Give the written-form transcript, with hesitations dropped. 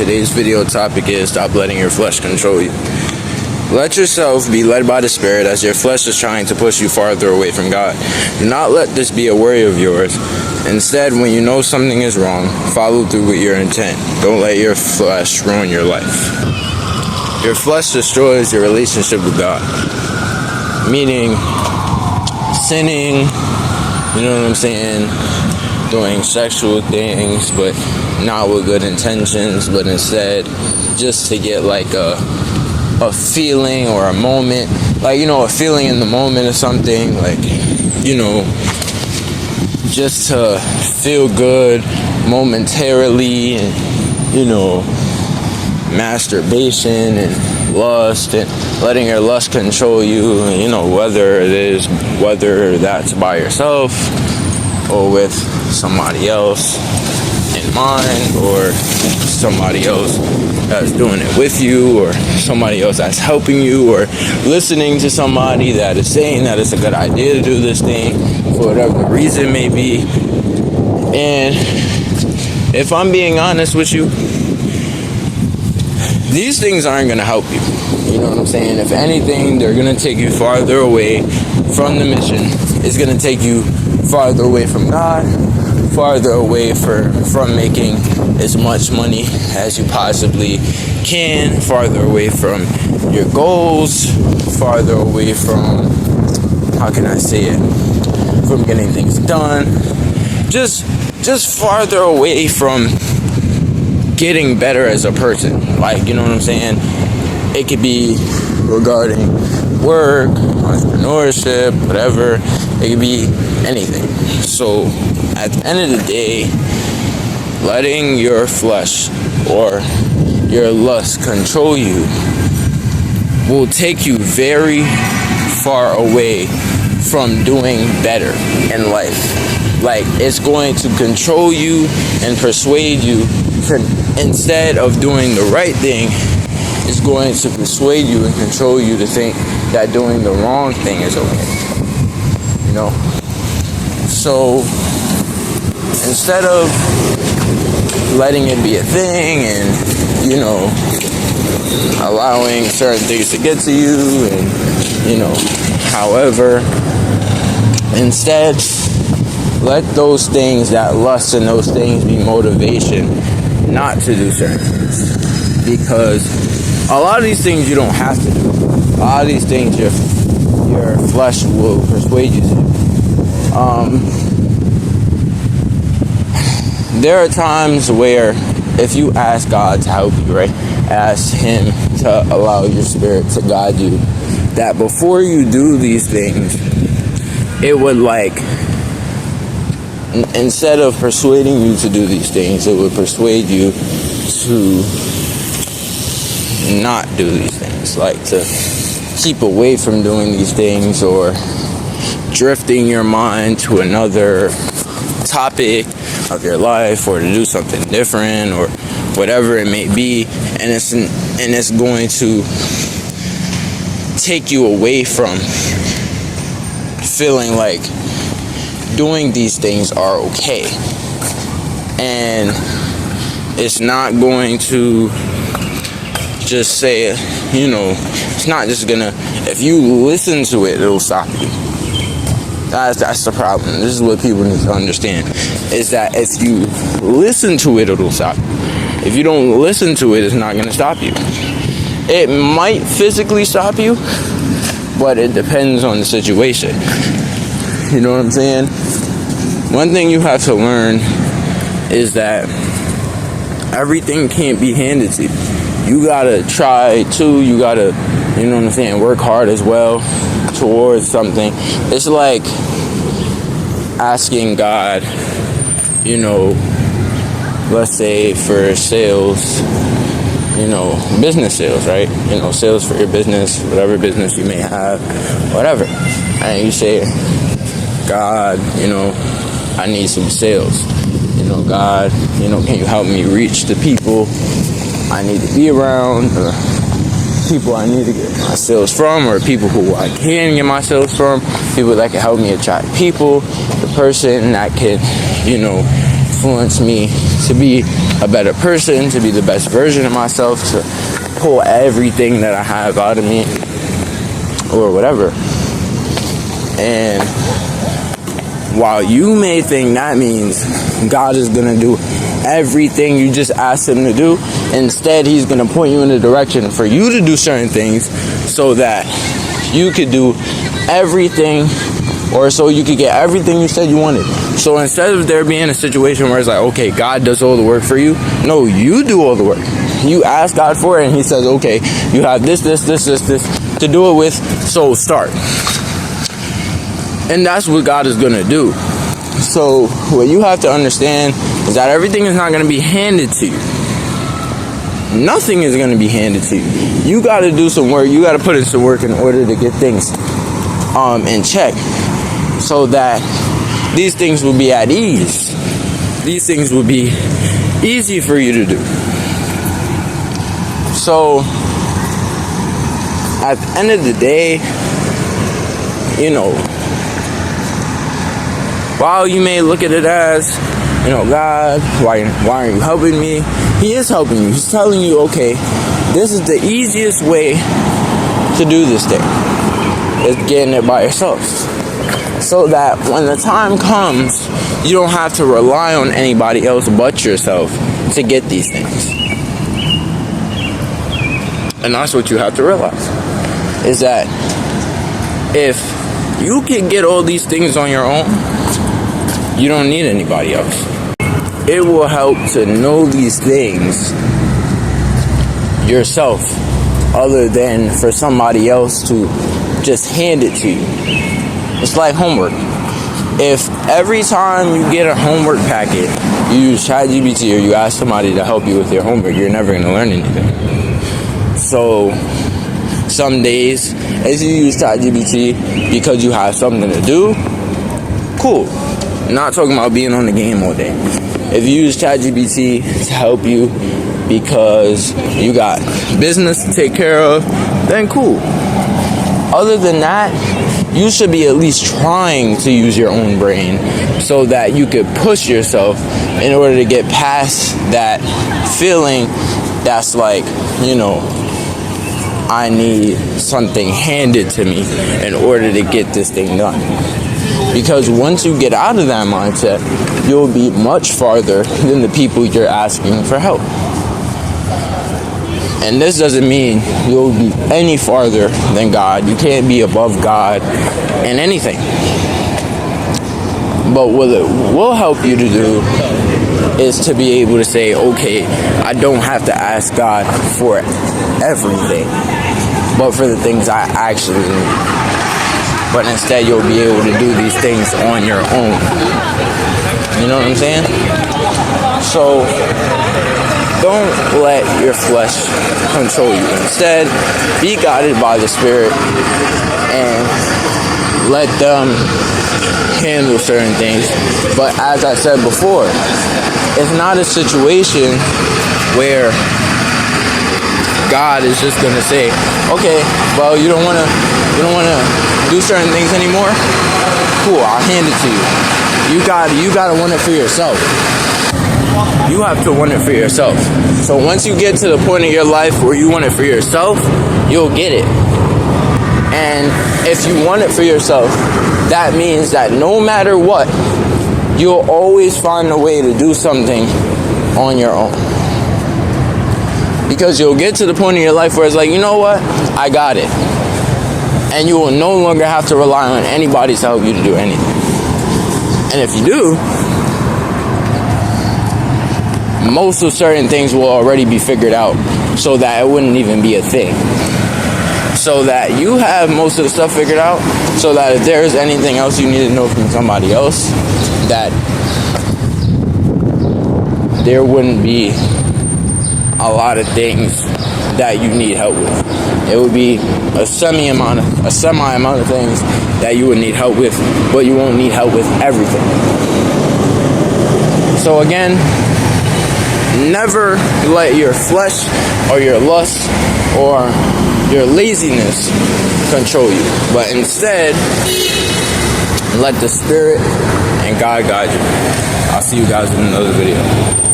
today's video topic is stop letting your flesh control you. Let yourself be led by the Spirit as your flesh is trying to push you farther away from God. Do not let this be a worry of yours. Instead, when you know something is wrong, follow through with your intent. Don't let your flesh ruin your life. Your flesh destroys your relationship with God. Meaning, sinning, you know what I'm saying, doing sexual things, but not with good intentions, but instead just to get like a feeling or a moment, like, you know, a feeling in the moment or something, like, you know, just to feel good momentarily, and, you know, masturbation and lust, and letting your lust control you, you know, whether that's by yourself or with somebody else in mind, or somebody else that's doing it with you, or somebody else that's helping you, or listening to somebody that is saying that it's a good idea to do this thing for whatever the reason may be. And if I'm being honest with you, these things aren't going to help you. You know what I'm saying? If anything, they're going to take you farther away from the mission. It's going to take you farther away from God, farther away from making as much money as you possibly can, farther away from your goals, farther away from, how can I say it, from getting things done, just farther away from getting better as a person. Like, you know what I'm saying? It could be regarding work, entrepreneurship, whatever. It could be anything. So at the end of the day, letting your flesh or your lust control you will take you very far away from doing better in life. Like, it's going to control you and persuade you to, instead of doing the right thing, it's going to persuade you and control you to think that doing the wrong thing is okay. You know? So instead of letting it be a thing and, you know, allowing certain things to get to you and, you know, however, instead, let those things, that lust and those things, be motivation not to do certain things. Because a lot of these things you don't have to do. A lot of these things your flesh will persuade you to do. There are times where if you ask God to help you, right? Ask Him to allow your spirit to guide you. That before you do these things, it would like, instead of persuading you to do these things, it would persuade you to not do these things. Like to keep away from doing these things, or drifting your mind to another topic of your life, or to do something different, or whatever it may be, and it's going to take you away from feeling like doing these things are okay. And it's not going to just say, you know, it's not just gonna, if you listen to it, it'll stop you. That's the problem. This is what people need to understand, is that if you listen to it, it'll stop you. If you don't listen to it, it's not going to stop you. It might physically stop you, but it depends on the situation. You know what I'm saying? One thing you have to learn is that everything can't be handed to you. You gotta try too. You gotta, you know what I'm saying, work hard as well towards something. It's like asking God, you know, let's say for sales, you know, business sales, right? You know, sales for your business, whatever business you may have, whatever. And you say, God, you know, I need some sales. You know, God, you know, can you help me reach the people I need to be around, or people I need to get my sales from, or people who I can get my sales from, people that can help me attract people, the person that can, you know, influence me to be a better person, to be the best version of myself, to pull everything that I have out of me, or whatever. And while you may think that means God is going to do everything you just asked him to do, instead he's going to point you in the direction for you to do certain things so that you could do everything, or so you could get everything you said you wanted. So instead of there being a situation where it's like, okay, God does all the work for you, no, you do all the work. You ask God for it and he says, okay, you have this to do it with, so start. And that's what God is going to do. So what you have to understand is that everything is not going to be handed to you. Nothing is going to be handed to you. You got to do some work. You got to put in some work in order to get things in check, so that these things will be at ease. These things will be easy for you to do. So at the end of the day, you know, while you may look at it as, you know, God, why aren't you helping me? He is helping you. He's telling you, okay, this is the easiest way to do this thing. Is getting it by yourself. So that when the time comes, you don't have to rely on anybody else but yourself to get these things. And that's what you have to realize. Is that if you can get all these things on your own, you don't need anybody else. It will help to know these things yourself, other than for somebody else to just hand it to you. It's like homework. If every time you get a homework packet, you use ChatGPT or you ask somebody to help you with your homework, you're never going to learn anything. So some days, if you use ChatGPT because you have something to do, cool. I'm not talking about being on the game all day. If you use ChatGPT to help you because you got business to take care of, then cool. Other than that, you should be at least trying to use your own brain so that you could push yourself in order to get past that feeling that's like, you know, I need something handed to me in order to get this thing done. Because once you get out of that mindset, you'll be much farther than the people you're asking for help. And this doesn't mean you'll be any farther than God. You can't be above God in anything. But what it will help you to do is to be able to say, okay, I don't have to ask God for everything, but for the things I actually need. But instead you'll be able to do these things on your own. You know what I'm saying? So don't let your flesh control you. Instead, be guided by the Spirit and let them handle certain things. But as I said before, it's not a situation where God is just gonna say, okay, well, you don't wanna do certain things anymore? Cool, I'll hand it to you. You gotta want it for yourself. You have to want it for yourself. So once you get to the point in your life where you want it for yourself, you'll get it. And if you want it for yourself, that means that no matter what, you'll always find a way to do something on your own. Because you'll get to the point in your life where it's like, you know what? I got it. And you will no longer have to rely on anybody to help you to do anything. And if you do, most of certain things will already be figured out so that it wouldn't even be a thing. So that you have most of the stuff figured out, so that if there's anything else you need to know from somebody else, that there wouldn't be a lot of things that you need help with. It would be a semi amount of things that you would need help with, but you won't need help with everything. So again, never let your flesh or your lust or your laziness control you, but instead let the Spirit and and God guide you. I'll see you guys in another video.